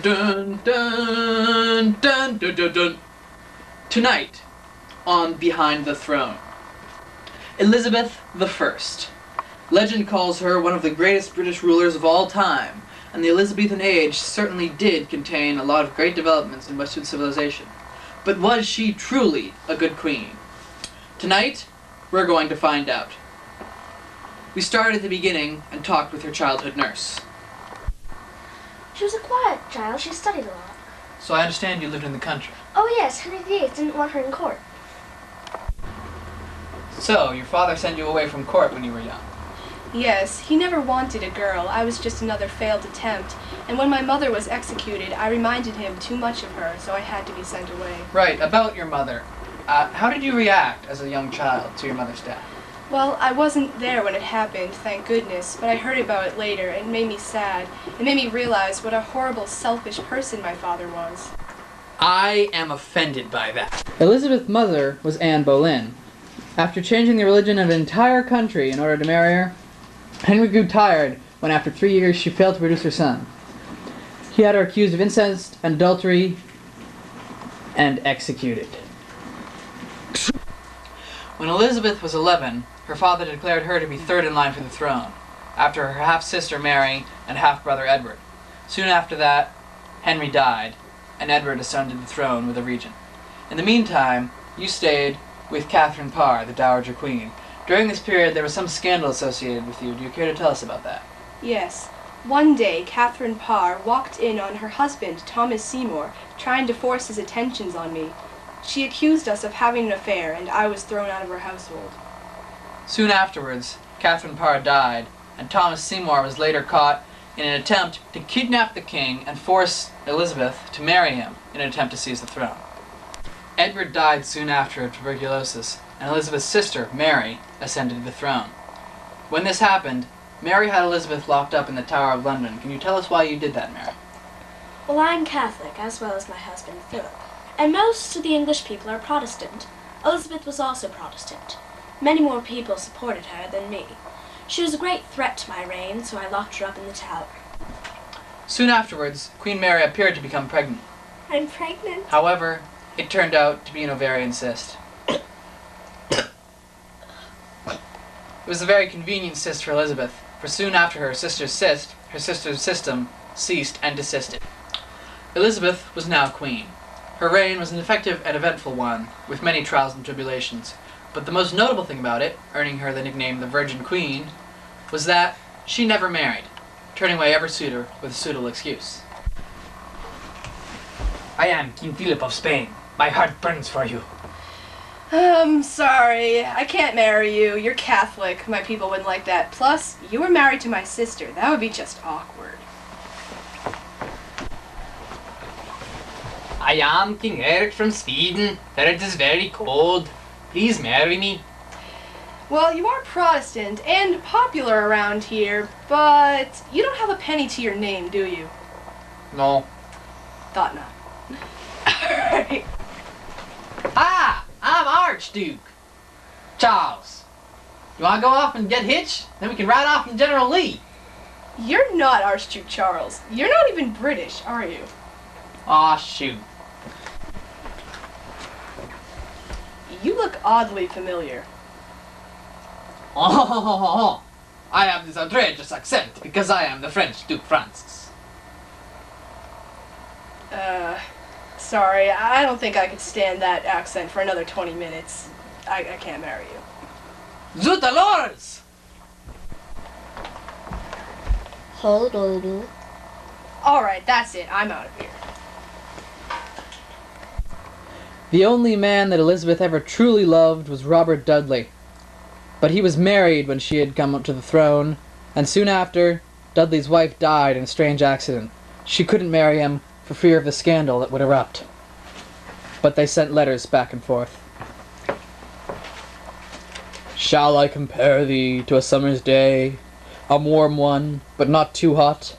dun dun dun dun dun dun. Tonight, on Behind the Throne, Elizabeth I. Legend calls her one of the greatest British rulers of all time, and the Elizabethan age certainly did contain a lot of great developments in Western civilization. But was she truly a good queen? Tonight, we're going to find out. We started at the beginning and talked with her childhood nurse. She was a quiet child. She studied a lot. So I understand you lived in the country. Oh yes, Henry VIII didn't want her in court. So, your father sent you away from court when you were young? Yes, he never wanted a girl. I was just another failed attempt. And when my mother was executed, I reminded him too much of her, so I had to be sent away. Right, about your mother. How did you react as a young child to your mother's death? Well, I wasn't there when it happened, thank goodness, but I heard about it later, and it made me sad. It made me realize what a horrible, selfish person my father was. I am offended by that. Elizabeth's mother was Anne Boleyn. After changing the religion of an entire country in order to marry her, Henry grew tired when after 3 years she failed to produce her son. He had her accused of incest and adultery and executed. When Elizabeth was 11, her father declared her to be third in line for the throne, after her half-sister Mary and half-brother Edward. Soon after that, Henry died, and Edward ascended the throne with a regent. In the meantime, you stayed with Catherine Parr, the Dowager Queen. During this period, there was some scandal associated with you. Do you care to tell us about that? Yes. One day, Catherine Parr walked in on her husband, Thomas Seymour, trying to force his attentions on me. She accused us of having an affair, and I was thrown out of her household. Soon afterwards, Catherine Parr died, and Thomas Seymour was later caught in an attempt to kidnap the king and force Elizabeth to marry him in an attempt to seize the throne. Edward died soon after of tuberculosis, and Elizabeth's sister, Mary, ascended the throne. When this happened, Mary had Elizabeth locked up in the Tower of London. Can you tell us why you did that, Mary? Well, I'm Catholic, as well as my husband, Philip. And most of the English people are Protestant. Elizabeth was also Protestant. Many more people supported her than me. She was a great threat to my reign, so I locked her up in the tower. Soon afterwards, Queen Mary appeared to become pregnant. I'm pregnant. However, it turned out to be an ovarian cyst. It was a very convenient cyst for Elizabeth, for soon after her sister's system ceased and desisted. Elizabeth was now queen. Her reign was an effective and eventful one, with many trials and tribulations. But the most notable thing about it, earning her the nickname the Virgin Queen, was that she never married, turning away every suitor with a suitable excuse. I am King Philip of Spain. My heart burns for you. Sorry, I can't marry you. You're Catholic. My people wouldn't like that. Plus, you were married to my sister. That would be just awkward. I am King Eric from Sweden, where it is very cold. Please marry me. Well, you are Protestant and popular around here, but you don't have a penny to your name, do you? No. Thought not. Alright. Ah! I'm Archduke Charles. You want to go off and get hitched? Then we can ride off in General Lee. You're not Archduke Charles. You're not even British, are you? Aw, shoot. You look oddly familiar. Oh, I have this outrageous accent because I am the French Duke Francis. Sorry, I don't think I could stand that accent for another 20 minutes. I can't marry you. Zootalours! Hey, baby. Alright, that's it. I'm out of here. The only man that Elizabeth ever truly loved was Robert Dudley. But he was married when she had come up to the throne, and soon after, Dudley's wife died in a strange accident. She couldn't marry him for fear of the scandal that would erupt. But they sent letters back and forth. Shall I compare thee to a summer's day, a warm one, but not too hot,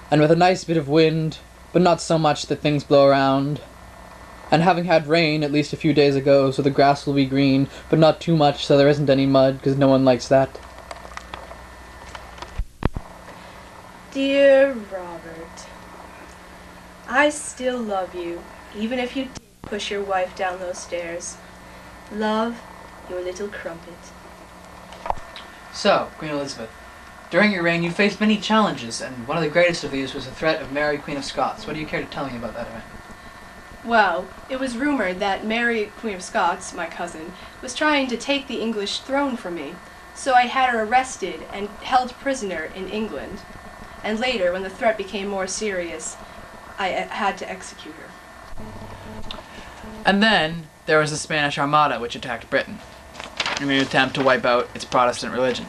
and with a nice bit of wind, but not so much that things blow around, and having had rain at least a few days ago, so the grass will be green, but not too much so there isn't any mud, because no one likes that. Dear Robert, I still love you, even if you did push your wife down those stairs. Love, your little crumpet. So, Queen Elizabeth, during your reign you faced many challenges, and one of the greatest of these was the threat of Mary, Queen of Scots. What do you care to tell me about that event? Well, it was rumored that Mary, Queen of Scots, my cousin, was trying to take the English throne from me, so I had her arrested and held prisoner in England. And later, when the threat became more serious, I had to execute her. And then there was the Spanish Armada, which attacked Britain in an attempt to wipe out its Protestant religion.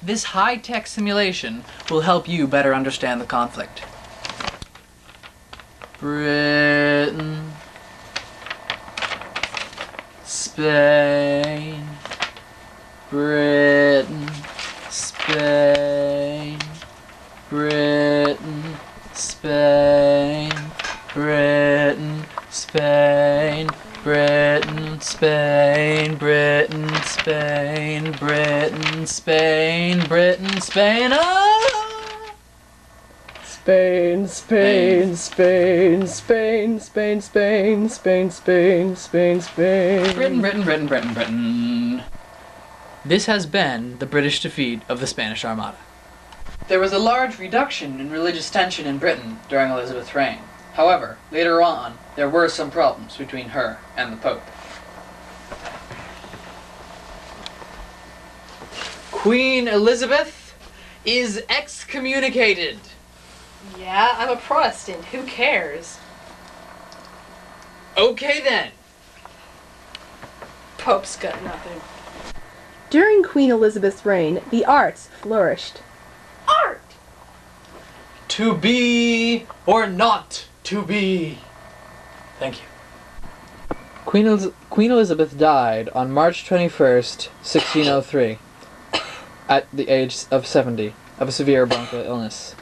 This high-tech simulation will help you better understand the conflict. Britain, Spain, Britain, Spain, Britain, Spain, Britain, Spain, Britain, Spain, Britain, Spain, Britain, Spain, Britain, Spain, Spain, Spain, Spain, Spain, Spain, Spain, Spain, Spain, Spain, Spain. Britain, Britain, Britain, Britain, Britain. This has been the British defeat of the Spanish Armada. There was a large reduction in religious tension in Britain during Elizabeth's reign. However, later on, there were some problems between her and the Pope. Queen Elizabeth is excommunicated. Yeah, I'm a Protestant. Who cares? Okay then. Pope's got nothing. During Queen Elizabeth's reign, the arts flourished. Art! To be or not to be. Thank you. Queen Elizabeth died on March 21st, 1603, at the age of 70, of a severe bronchial illness.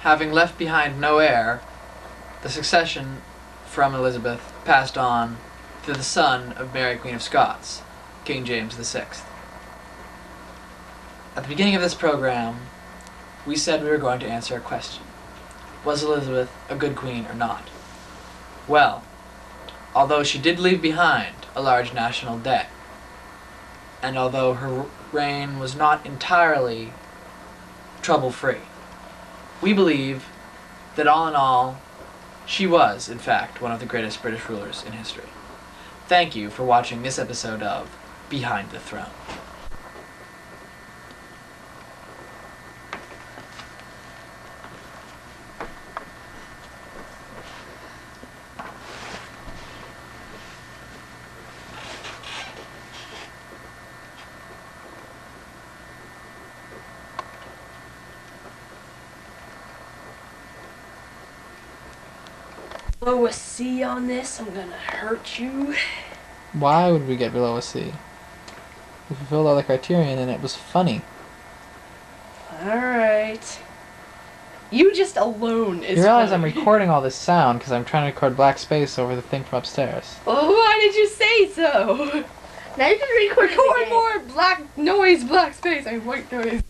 Having left behind no heir, the succession from Elizabeth passed on to the son of Mary, Queen of Scots, King James VI. At the beginning of this program, we said we were going to answer a question. Was Elizabeth a good queen or not? Well, although she did leave behind a large national debt, and although her reign was not entirely trouble-free, we believe that all in all, she was, in fact, one of the greatest British rulers in history. Thank you for watching this episode of Behind the Throne. Below a C on this, I'm gonna hurt you. Why would we get below a C? We fulfilled all the criterion and it was funny. Alright. You just alone is You realize funny. I'm recording all this sound because I'm trying to record black space over the thing from upstairs. Well, why did you say so? Now you can record it Record again. more black noise, black space. I mean, white noise.